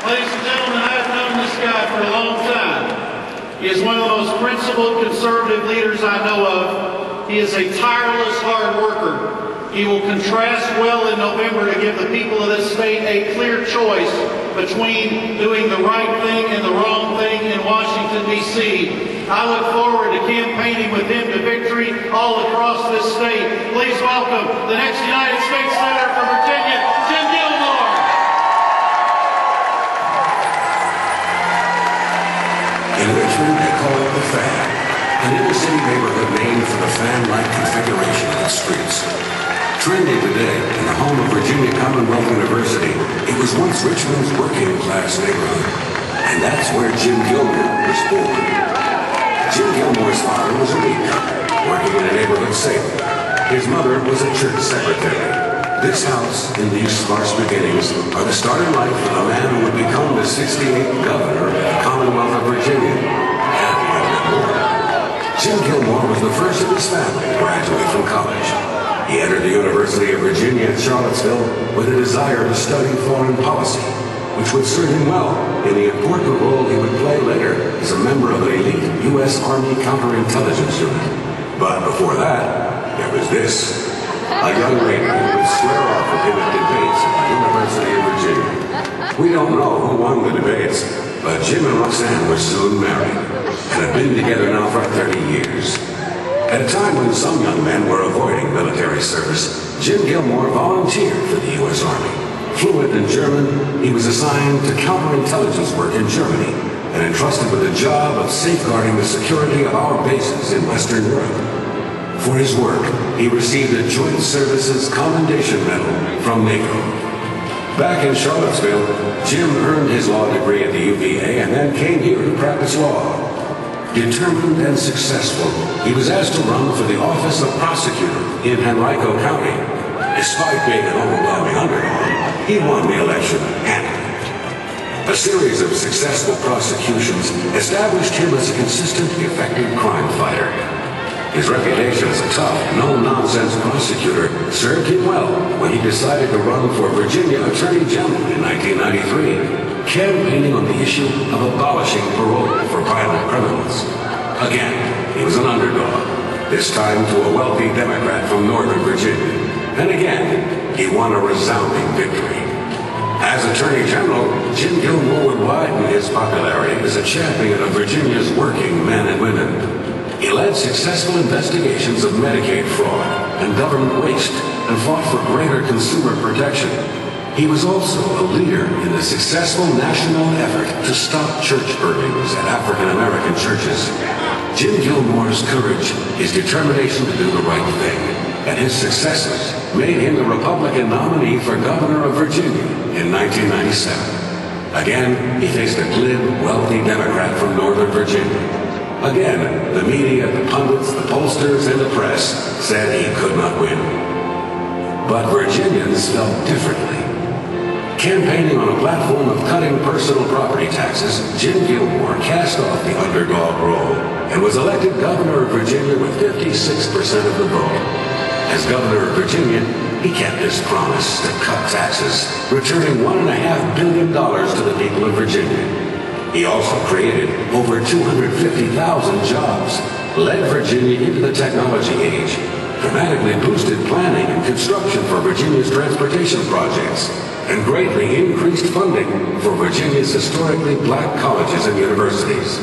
Ladies and gentlemen, I have known this guy for a long time. He is one of the most principled conservative leaders I know of. He is a tireless hard worker. He will contrast well in November to give the people of this state a clear choice between doing the right thing and the wrong thing in Washington, D.C. I look forward to campaigning with him to victory all across this state. Please welcome the next United States Senator from Virginia, Jim Gilmore. In Richmond, they call it the Fan, an inner-city neighborhood named for the fan-like configuration of its streets. Trendy today, in the home of Virginia Commonwealth University, it was once Richmond's working-class neighborhood, and that's where Jim Gilmore was born. Jim Gilmore's father was a meat cutter, working in a neighborhood sale. His mother was a church secretary. This house and these sparse beginnings are the start in life of a man who would become the 68th governor of the Commonwealth of Virginia, and a bit more. Jim Gilmore was the first of his family to graduate from college. He entered the University of Virginia at Charlottesville with a desire to study foreign policy, which would serve him well in the important role he would play later as a member of an elite U.S. Army counterintelligence unit. But before that, there was this. A young lady who would square off with him at debates at the University of Virginia. We don't know who won the debates, but Jim and Roxanne were soon married and have been together now for 30 years. At a time when some young men were avoiding military service, Jim Gilmore volunteered for the U.S. Army. Fluent in German, he was assigned to counterintelligence work in Germany and entrusted with the job of safeguarding the security of our bases in Western Europe. For his work, he received a Joint Services Commendation Medal from NATO. Back in Charlottesville, Jim earned his law degree at the UVA and then came here to practice law. Determined and successful, he was asked to run for the office of prosecutor in Henrico County. Despite being an overwhelming underdog, he won the election handily. A series of successful prosecutions established him as a consistent, effective crime fighter. His reputation as a tough, no-nonsense prosecutor served him well when he decided to run for Virginia Attorney General in 1993, campaigning on the issue of abolishing parole for violent criminals. Again, he was an underdog, this time to a wealthy Democrat from Northern Virginia. And again, he won a resounding victory. As Attorney General, Jim Gilmore would widen his popularity as a champion of Virginia's working men and women. He led successful investigations of Medicaid fraud and government waste and fought for greater consumer protection. He was also a leader in the successful national effort to stop church burnings at African-American churches. Jim Gilmore's courage, his determination to do the right thing, and his successes made him the Republican nominee for governor of Virginia in 1997. Again, he faced a glib, wealthy Democrat from Northern Virginia. Again, the media, the pundits, the pollsters, and the press said he could not win. But Virginians felt differently. Campaigning on a platform of cutting personal property taxes, Jim Gilmore cast off the underdog role and was elected governor of Virginia with 56% of the vote. As governor of Virginia, he kept his promise to cut taxes, returning $1.5 billion to the people of Virginia. He also created over 250,000 jobs, led Virginia into the technology age, dramatically boosted planning and construction for Virginia's transportation projects, and greatly increased funding for Virginia's historically black colleges and universities.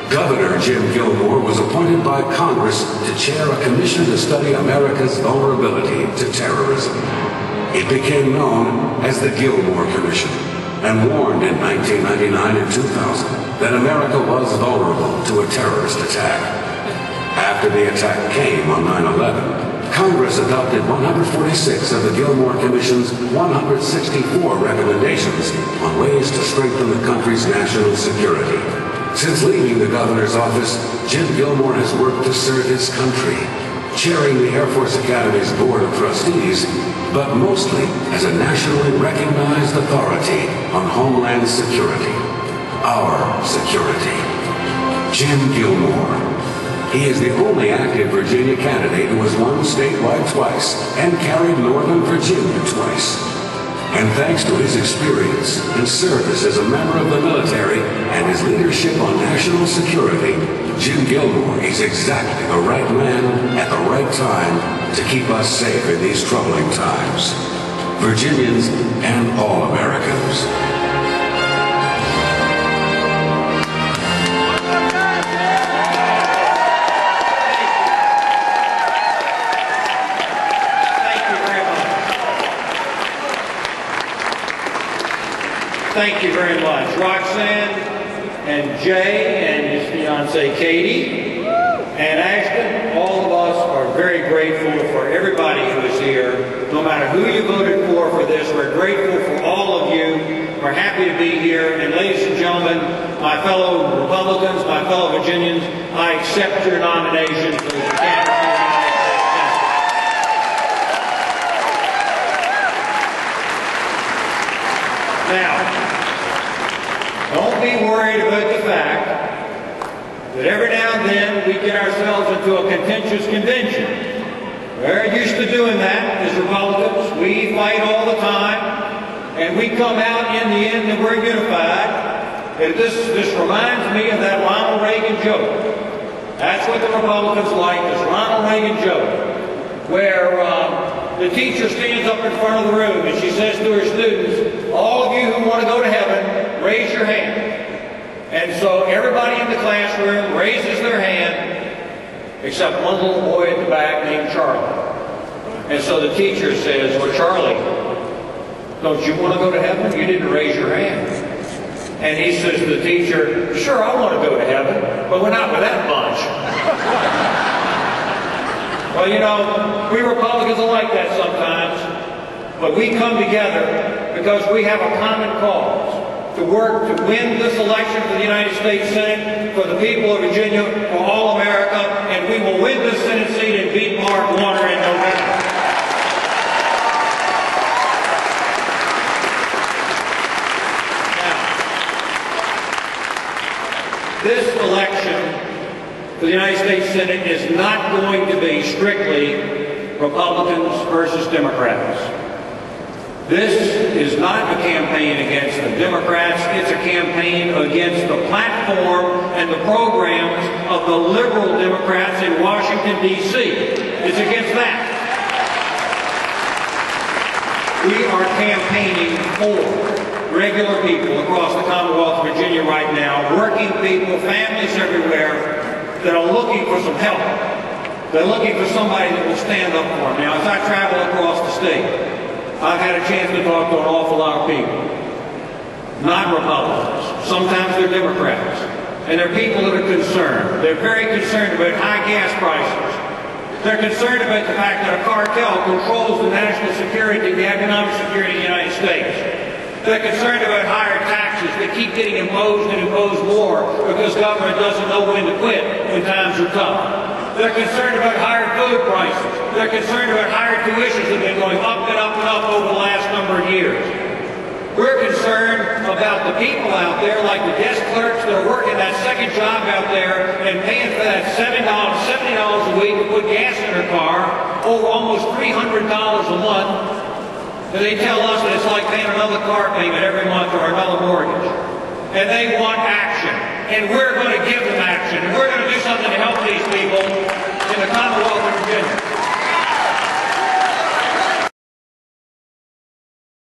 Governor Jim Gilmore was appointed by Congress to chair a commission to study America's vulnerability to terrorism. It became known as the Gilmore Commission, and warned in 1999 and 2000 that America was vulnerable to a terrorist attack. After the attack came on 9/11, Congress adopted 146 of the Gilmore Commission's 164 recommendations on ways to strengthen the country's national security. Since leaving the governor's office, Jim Gilmore has worked to serve his country, chairing the Air Force Academy's Board of Trustees, but mostly as a nationally recognized authority on Homeland Security. Our security. Jim Gilmore. He is the only active Virginia candidate who has won statewide twice and carried Northern Virginia twice. And thanks to his experience and service as a member of the military and his leadership on national security, Jim Gilmore is exactly the right man at the right time to keep us safe in these troubling times. Virginians and all Americans. Thank you very much. Roxanne and Jay and his fiancée Katie and Ashton, all of us are very grateful for everybody who is here. No matter who you voted for this, we're grateful for all of you. We're happy to be here. And ladies and gentlemen, my fellow Republicans, my fellow Virginians, I accept your nomination for the candidacy. Now, don't be worried about the fact that every now and then we get ourselves into a contentious convention. We're used to doing that as Republicans. We fight all the time, and we come out in the end and we're unified. And this reminds me of that Ronald Reagan joke. That's what the Republicans like, this Ronald Reagan joke, where the teacher stands up in front of the room and she says to her students, all of you who want to go to heaven, raise your hand. And so everybody in the classroom raises their hand, except one little boy at the back named Charlie. And so the teacher says, well, Charlie, don't you want to go to heaven? You didn't raise your hand. And he says to the teacher, sure, I want to go to heaven, but we're not with that bunch. Well, you know, we Republicans are like that sometimes, but we come together because we have a common cause to work to win this election for the United States Senate, for the people of Virginia, for all America, and we will win this Senate seat and beat Mark Warner in November. Now, this election for the United States Senate is not going to be strictly Republicans versus Democrats. This is not a campaign against the Democrats. It's a campaign against the platform and the programs of the liberal Democrats in Washington, D.C. It's against that. We are campaigning for regular people across the Commonwealth of Virginia right now, working people, families everywhere, that are looking for some help. They're looking for somebody that will stand up for them. Now, as I travel across the state, I've had a chance to talk to an awful lot of people. Not Republicans. Sometimes they're Democrats. And they're people that are concerned. They're very concerned about high gas prices. They're concerned about the fact that a cartel controls the national security, the economic security of the United States. They're concerned about higher taxes that keep getting imposed and imposed more because government doesn't know when to quit when times are tough. They're concerned about higher food prices. They're concerned about higher tuitions that have been going up and up and up over the last number of years. We're concerned about the people out there, like the desk clerks that are working that second job out there and paying for that $70 a week to put gas in their car, over almost $300 a month. And they tell us that it's like paying another car payment every month or another mortgage. And they want action. And we're going to give them action. And we're going to do something to help these people in the Commonwealth of Virginia.